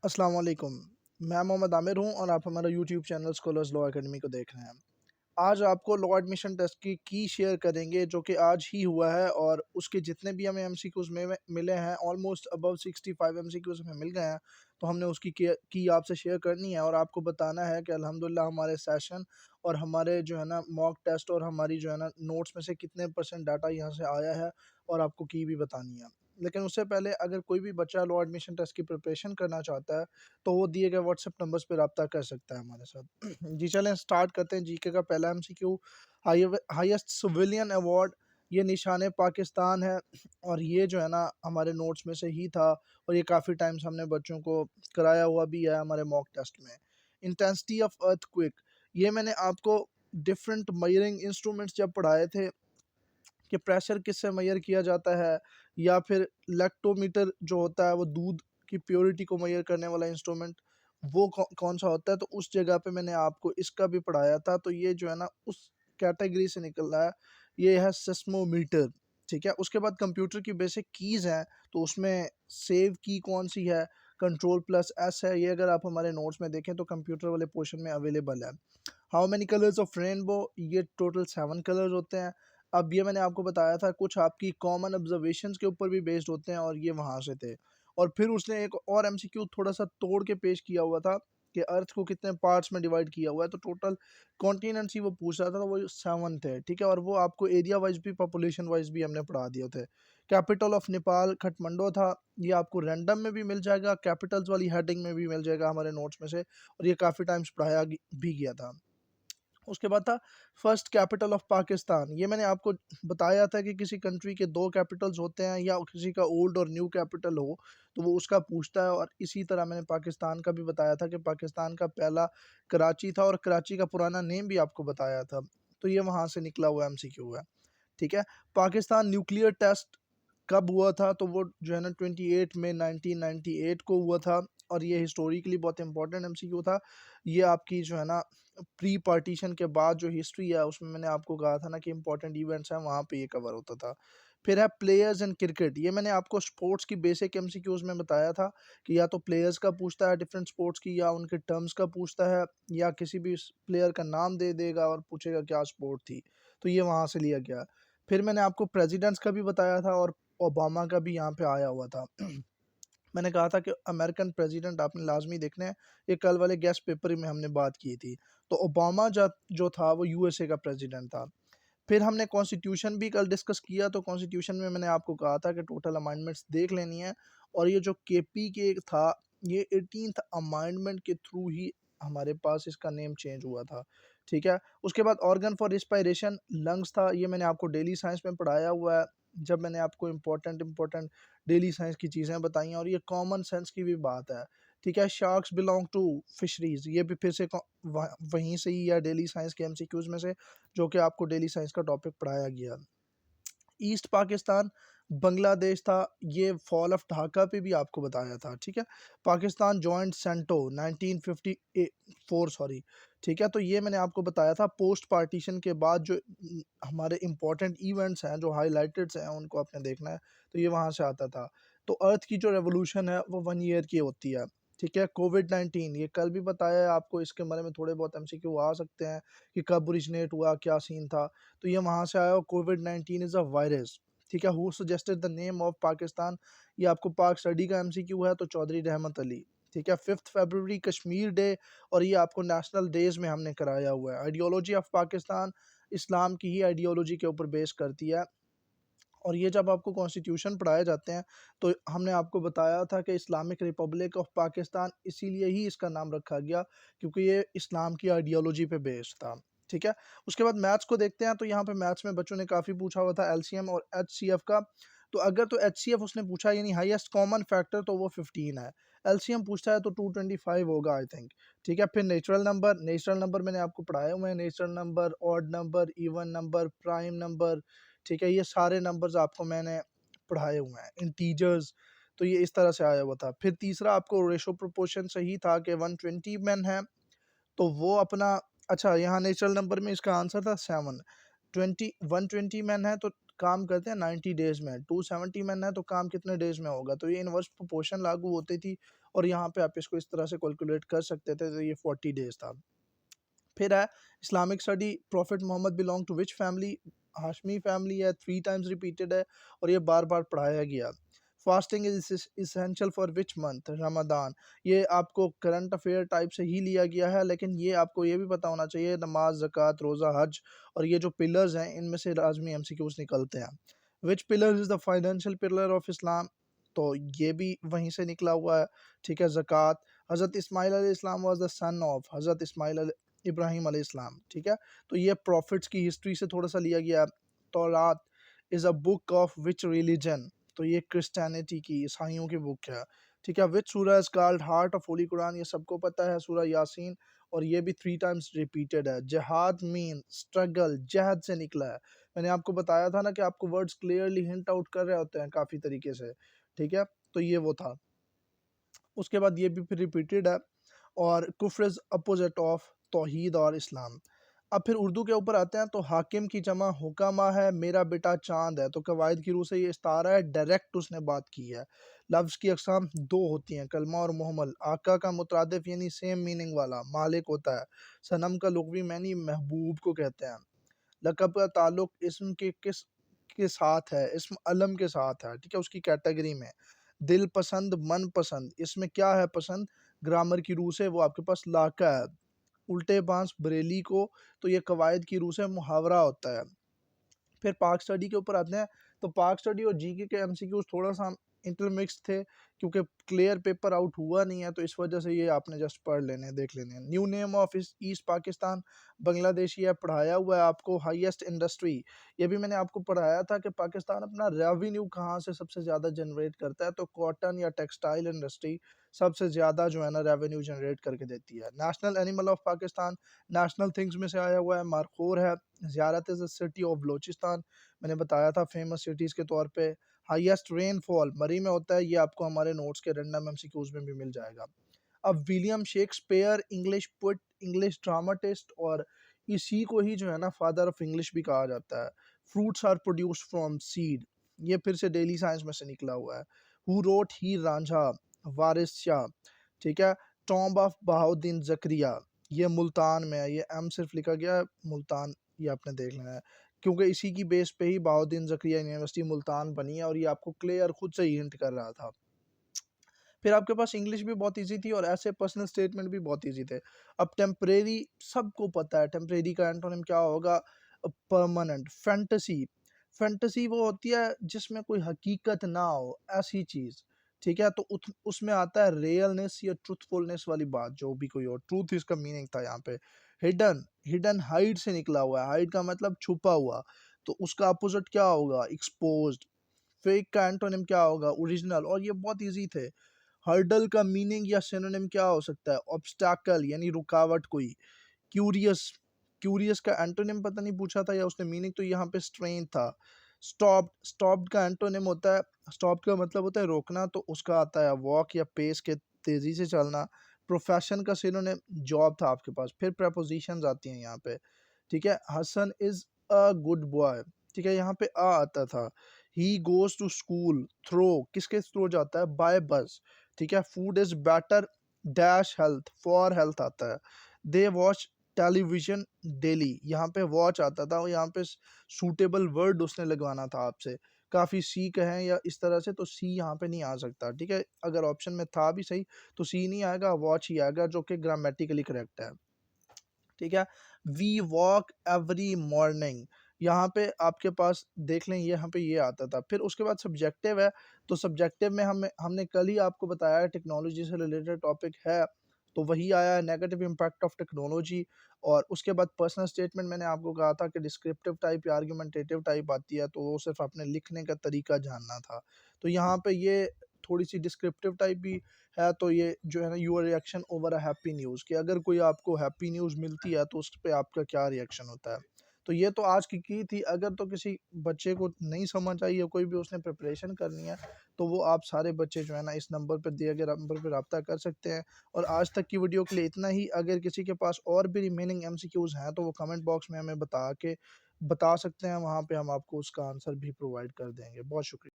अस्सलाम वालेकुम। मैं मोहम्मद आमिर हूँ और आप हमारा YouTube channel scholars law academy को देख रहे हैं। आज आपको लॉ एडमिशन टेस्ट की शेयर करेंगे जो कि आज ही हुआ है और उसके जितने भी हमें एमसीक्यूज़ में मिले हैं ऑलमोस्ट अबव 65 एमसीक्यूज़ हमें मिल गए हैं। तो हमने उसकी की आपसे शेयर करनी है और आपको बताना है कि अल्हम्दुलिल्लाह हमारे सेशन और हमारे जो है ना मॉक टेस्ट और हमारी जो है ना नोट्स में से कितने परसेंट डाटा यहाँ से आया है और आपको की भी बतानी है। लेकिन उससे पहले अगर कोई भी बच्चा लॉ एडमिशन टेस्ट की प्रिपरेशन करना चाहता है तो वो दिए गए व्हाट्सएप नंबर्स पे रब्ता कर सकता है हमारे साथ। जी चलें स्टार्ट करते हैं। जीके का पहला एमसीक्यू, हाईएस्ट सिविलियन अवार्ड, ये निशान पाकिस्तान है और ये जो है ना हमारे नोट्स में से ही था और ये काफ़ी टाइम्स हमने बच्चों को कराया हुआ भी है हमारे मॉक टेस्ट में। इंटेंसिटी ऑफ अर्थक्वेक, ये मैंने आपको डिफरेंट मेजरिंग इंस्ट्रूमेंट्स जब पढ़ाए थे कि प्रेशर किससे मेजर किया जाता है या फिर लैक्टोमीटर जो होता है वो दूध की प्योरिटी को मेजर करने वाला इंस्ट्रूमेंट, वो कौन सा होता है, तो उस जगह पे मैंने आपको इसका भी पढ़ाया था। तो ये जो है ना उस कैटेगरी से निकल रहा है, ये है सिस्मोमीटर। ठीक है, उसके बाद कंप्यूटर की बेसिक कीज़ हैं, तो उसमें सेव की कौन सी है, कंट्रोल प्लस एस है। ये अगर आप हमारे नोट्स में देखें तो कंप्यूटर वाले पोर्शन में अवेलेबल है। How many colours of rainbow, ये टोटल 7 कलर्स होते हैं। अब ये मैंने आपको बताया था कुछ आपकी कॉमन ऑब्जर्वेशंस के ऊपर भी बेस्ड होते हैं और ये वहाँ से थे। और फिर उसने एक और एमसीक्यू थोड़ा सा तोड़ के पेश किया हुआ था कि अर्थ को कितने पार्ट्स में डिवाइड किया हुआ है, तो टोटल कॉन्टिनेंट्स ही वो पूछ रहा था, तो वो 7 थे। ठीक है, और वो आपको एरिया वाइज भी पॉपुलेशन वाइज भी हमने पढ़ा दिए थे। कैपिटल ऑफ नेपाल खटमंडो था, ये आपको रैंडम में भी मिल जाएगा, कैपिटल्स वाली हेडिंग में भी मिल जाएगा हमारे नोट्स में से, और ये काफ़ी टाइम्स पढ़ाया भी गया था। उसके बाद था फर्स्ट कैपिटल ऑफ पाकिस्तान। ये मैंने आपको बताया था कि किसी कंट्री के 2 कैपिटल्स होते हैं या किसी का ओल्ड और न्यू कैपिटल हो तो वो उसका पूछता है, और इसी तरह मैंने पाकिस्तान का भी बताया था कि पाकिस्तान का पहला कराची था और कराची का पुराना नेम भी आपको बताया था। तो ये वहाँ से निकला हुआ एमसीक्यू है। ठीक है, पाकिस्तान न्यूक्लियर टेस्ट कब हुआ था, तो वो जो है ना 28 मई 1998 को हुआ था और ये हिस्टोरिकली बहुत इंपॉर्टेंट एमसीक्यू था। ये आपकी जो है ना प्री पार्टीशन के बाद जो हिस्ट्री है उसमें मैंने आपको कहा था ना कि इंपॉर्टेंट इवेंट्स हैं वहाँ पे ये कवर होता था। फिर है प्लेयर्स इन क्रिकेट, ये मैंने आपको स्पोर्ट्स की बेसिक एमसीक्यूज में बताया था कि या तो प्लेयर्स का पूछता है डिफरेंट स्पोर्ट्स की, या उनके टर्म्स का पूछता है, या किसी भी प्लेयर का नाम दे देगा और पूछेगा क्या स्पोर्ट थी। तो ये वहाँ से लिया गया। फिर मैंने आपको प्रेसिडेंट्स का भी बताया था और ओबामा का भी यहाँ पे आया हुआ था। मैंने कहा था कि अमेरिकन प्रेसिडेंट आपने लाजमी देखने हैं, ये कल वाले गेस्ट पेपर में हमने बात की थी। तो ओबामा जो था वो यूएसए का प्रेसिडेंट था। फिर हमने कॉन्स्टिट्यूशन भी कल डिस्कस किया, तो कॉन्स्टिट्यूशन में मैंने आपको कहा था कि टोटल अमेंडमेंट्स देख लेनी है, और ये जो केपी के था ये 18th अमेंडमेंट के थ्रू ही हमारे पास इसका नेम चेंज हुआ था। ठीक है, उसके बाद ऑर्गन फॉर रिस्पायरेशन लंग्स था, ये मैंने आपको डेली साइंस में पढ़ाया हुआ है जब मैंने आपको इम्पोर्टेंट डेली साइंस की चीज़ें बताई हैं, और ये कॉमन सेंस की भी बात है। ठीक है, शार्क्स बिलोंग टू फिशरीज, ये भी फिर से वहीं से ही है डेली साइंस के एमसीक्यूज में से, जो कि आपको डेली साइंस का टॉपिक पढ़ाया गया। ईस्ट पाकिस्तान बांग्लादेश था, ये फॉल ऑफ ढाका पे भी आपको बताया था। ठीक है, पाकिस्तान जॉइंट सेंटो 1954, सॉरी। ठीक है, तो ये मैंने आपको बताया था पोस्ट पार्टीशन के बाद जो हमारे इंपॉर्टेंट इवेंट्स हैं जो हाईलाइटेड हैं उनको आपने देखना है, तो ये वहाँ से आता था। तो अर्थ की जो रेवोल्यूशन है वो 1 ईयर की होती है। ठीक है, कोविड-19 ये कल भी बताया है आपको, इसके बारे में थोड़े बहुत एमसीक्यू आ सकते हैं कि कब ओरिजिनेट हुआ, क्या सीन था। तो ये वहाँ से आया, कोविड-19 इज़ अ वायरस। ठीक है, who suggested the name of Pakistan, ये आपको पाक स्टडी का एमसीक्यू है, तो चौधरी रहमत अली। ठीक है, 5 फरवरी कश्मीर डे, और ये आपको नेशनल डेज में हमने कराया हुआ है। आइडियोलॉजी ऑफ पाकिस्तान इस्लाम की ही आइडियोलॉजी के ऊपर बेस करती है, और ये जब आपको कॉन्स्टिट्यूशन पढ़ाए जाते हैं तो हमने आपको बताया था कि इस्लामिक रिपब्लिक ऑफ पाकिस्तान इसीलिए ही इसका नाम रखा गया क्योंकि ये इस्लाम की आइडियोलॉजी पे बेस्ड था। ठीक है, उसके बाद मैथ्स को देखते हैं, तो यहाँ पे मैथ्स में बच्चों ने काफ़ी पूछा हुआ था एलसीएम और एचसीएफ का। तो अगर तो एचसीएफ उसने पूछा यानी हाईएस्ट कॉमन फैक्टर, तो वो 15 है। एलसीएम पूछता है तो 225 होगा आई थिंक। ठीक है, फिर नेचुरल नंबर मैंने आपको पढ़ाए हुए हैं, natural number, odd number, even number, prime number. ठीक है, ये सारे नंबर्स आपको मैंने पढ़ाए हुए हैं, इंटीजर्स। तो ये इस तरह से आया हुआ था। फिर तीसरा आपको रेशो प्रोपोर्शन सही था कि 120 मैन है, तो वो अपना, अच्छा यहाँ नेचुरल नंबर में इसका आंसर था 7। 120 मैन है तो काम करते हैं 90 डेज में, 270 मैन है तो काम कितने डेज में होगा, तो ये इनवर्स प्रोपोर्शन लागू होती थी और यहाँ पे आप इसको इस तरह से कैलकुलेट कर सकते थे, तो ये 40 डेज़ था। फिर है Islamic study, prophet Mohammad belong to which family, Hashmi family है, 3 टाइम्स रिपीटेड है और ये बार-बार पढ़ाया गया। Fasting is essential for which month, Ramzan. ये आपको करंट अफेयर टाइप से ही लिया गया है, लेकिन ये आपको ये भी पता होना चाहिए नमाज़, ज़कात, रोज़ा, हज और ये जो पिलर्स हैं इनमें से लाज़मी एमसीक्यूज़ निकलते हैं। Which pillar is the financial pillar of Islam, तो ये भी वहीं से निकला हुआ है, ठीक है, ज़कात। हज़रत इस्माइल अलैहिस्सलाम वाज़ द सन ऑफ हज़रत इस्माइल इब्राहिम अलैहिस्सलाम, ठीक है। तो ये प्रॉफिट्स की हिस्ट्री से थोड़ा-सा लिया गया है। तौरात is a book of which religion, तो ये क्रिश्चियनिटी की, ईसाइयों की बुक है, ठीक है। व्हिच सूरा is called heart of Holi Quran, ये सबको पता है, सूरा यासीन, और ये भी 3 टाइम्स रिपीटेड है। जिहाद मीन स्ट्रगल, जहद से निकला है। मैंने आपको बताया था ना कि आपको वर्ड्स क्लियरली हिंट आउट कर रहे होते हैं काफ़ी तरीके से, ठीक है। तो ये वो था। उसके बाद ये भी फिर रिपीटेड है, और कुफ्र इज़ अपोजिट ऑफ तौहीद और इस्लाम। अब फिर उर्दू के ऊपर आते हैं, तो हाकिम की जमा हुकामा है, मेरा बेटा चाँद है, तो कवायद की रूह से ये इस्तारा है, डायरेक्ट उसने बात की है। लफ्ज़ की अक़साम 2 होती हैं, कलमा और मुहमल। आका का मुतरादिफ यानी सेम मीनिंग वाला मालिक होता है। सनम का लुग़वी मानी महबूब को कहते हैं। लक़ब का ताल्लुक इस्म के किस के साथ है, इस्म अलम के साथ है, ठीक है, उसकी कैटेगरी में। दिल पसंद, मन पसंद, इसमें क्या है पसंद? ग्रामर की रूह से वो आपके पास लाका है। उल्टे बाँस बरेली को, तो ये कवायद की रूह से मुहावरा होता है। फिर पाक स्टडी के ऊपर आते हैं, तो पाक स्टडी और जीके के एमसीक्यूज़ थोड़ा-सा इंटरमिक्स्ड थे, क्योंकि क्लियर पेपर आउट हुआ नहीं है, तो इस वजह से ये आपने जस्ट पढ़ लेने हैं, देख लेने हैं। New name of east Pakistan, Bangladeshi है, पढ़ाया हुआ है आपको। हाईएस्ट इंडस्ट्री, ये भी मैंने आपको पढ़ाया था कि पाकिस्तान अपना रेवेन्यू कहाँ से सबसे ज़्यादा जनरेट करता है, तो कॉटन या टेक्सटाइल इंडस्ट्री सबसे ज़्यादा जो है ना रेवेन्यू जनरेट करके देती है। National animal of Pakistan, national things में से आया हुआ है, मारखोर है। ज़ियारत is the city of Balochistan, मैंने बताया था फेमस सिटीज़ के तौर पे। हाईएस्ट रेनफॉल मरी में होता है, ये आपको हमारे नोट्स के रैंडम एमसीक्यूज़ में भी मिल जाएगा। अब William Shakespeare, English poet, English dramatist, और इसी को ही जो है ना फादर ऑफ इंग्लिश भी कहा जाता है। Fruits are produced from seed, ये फिर से डेली साइंस में से निकला हुआ है। हु रोट हीर रांझा, वारिस शाह, ठीक है। टॉम्ब ऑफ बहाउद्दीन ज़करिया, ये मुल्तान में है, ये एम सिर्फ लिखा गया है, मुल्तान ये आपने देख लेना है, क्योंकि इसी की बेस पे ही बहाउद्दीन ज़करिया यूनिवर्सिटी मुल्तान बनी है, और ये आपको क्लियर खुद से ही हिंट कर रहा था। फिर आपके पास इंग्लिश भी बहुत ईज़ी थी और ऐसे पर्सनल स्टेटमेंट भी बहुत ईज़ी थे। अब टेम्परेरी सबको पता है, टेम्परेरी का एंटोनिम क्या होगा? परमानेंट। फैंटेसी, फैंटेसी वो होती है जिसमें कोई हकीकत ना हो, ऐसी चीज़, ठीक है? तो उसमें आता है रियलनेस या ट्रुथफुलनेस वाली बात, जो भी कोई हो, ट्रूथ इसका मीनिंग था यहाँ पे। हिडन, हिडन हाइड से निकला हुआ है, हाइड का मतलब छुपा हुआ, तो उसका अपोज़िट क्या होगा? एक्सपोज़्ड। फेक का एंटोनिम क्या होगा? ओरिजिनल, और ये बहुत ईज़ी थे। हर्डल का मीनिंग या सिनोनिम क्या हो सकता है? ऑब्स्टैकल यानी रुकावट कोई। क्यूरियस, क्यूरियस का एंटोनिम पता नहीं पूछा था या उसने मीनिंग, तो यहाँ पे स्ट्रेन था। स्टॉप्ड, स्टॉप्ड का एंटोनिम होता है, स्टॉप का मतलब होता है रोकना, तो उसका आता है वॉक या पेस के तेज़ी से चलना। प्रोफेशन का सिनोनिम जॉब था आपके पास। फिर प्रेपोज़िशंस आती हैं यहाँ पे, ठीक है? Hasan is a good boy, ठीक है? यहाँ पे आता था। He goes to school, throw किसके थ्रू जाता है? बाय बस, ठीक है? Food is better dash health, for health आता है। दे वॉच टेलीविज़न डेली, यहाँ पे वॉच आता था, और यहाँ पे सूटेबल वर्ड उसने लगवाना था आपसे। काफ़ी सी कहें या इस तरह से, तो सी यहाँ पे नहीं आ सकता, ठीक है? अगर ऑप्शन में था भी सही, तो सी नहीं आएगा, वॉच ही आएगा, जो कि ग्रामेटिकली करेक्ट है। ठीक है? वी वॉक एवरी मॉर्निंग, यहाँ पे आपके पास देख लें, यहाँ पे ये आता था। फिर उसके बाद सब्जेक्टिव है, तो सब्जेक्टिव में हमने कल ही आपको बताया है, टेक्नोलॉजी से रिलेटेड टॉपिक है, तो वही आया है, नेगेटिव इम्पैक्ट ऑफ टेक्नोलॉजी। और उसके बाद पर्सनल स्टेटमेंट मैंने आपको कहा था कि डिस्क्रिप्टिव टाइप या आर्गुमेंटेटिव टाइप आती है, तो वो सिर्फ आपने लिखने का तरीका जानना था। तो यहाँ पे ये थोड़ी-सी डिस्क्रिप्टिव टाइप भी है, तो ये जो है ना, your reaction over a happy news, कि अगर कोई आपको हैप्पी न्यूज़ मिलती है तो उस पे आपका क्या रिएक्शन होता है। तो ये तो आज की थी। अगर तो किसी बच्चे को नहीं समझ आई या कोई भी उसने प्रिपरेशन करनी है, तो वो आप सारे बच्चे जो है ना, इस नंबर पर दिए गए नंबर पे राब्ता कर सकते हैं। और आज तक की वीडियो के लिए इतना ही। अगर किसी के पास और भी रिमेनिंग एमसीक्यूज़ हैं, तो वो कमेंट बॉक्स में हमें बता सकते हैं, वहाँ पे हम आपको उसका आंसर भी प्रोवाइड कर देंगे। बहुत शुक्रिया।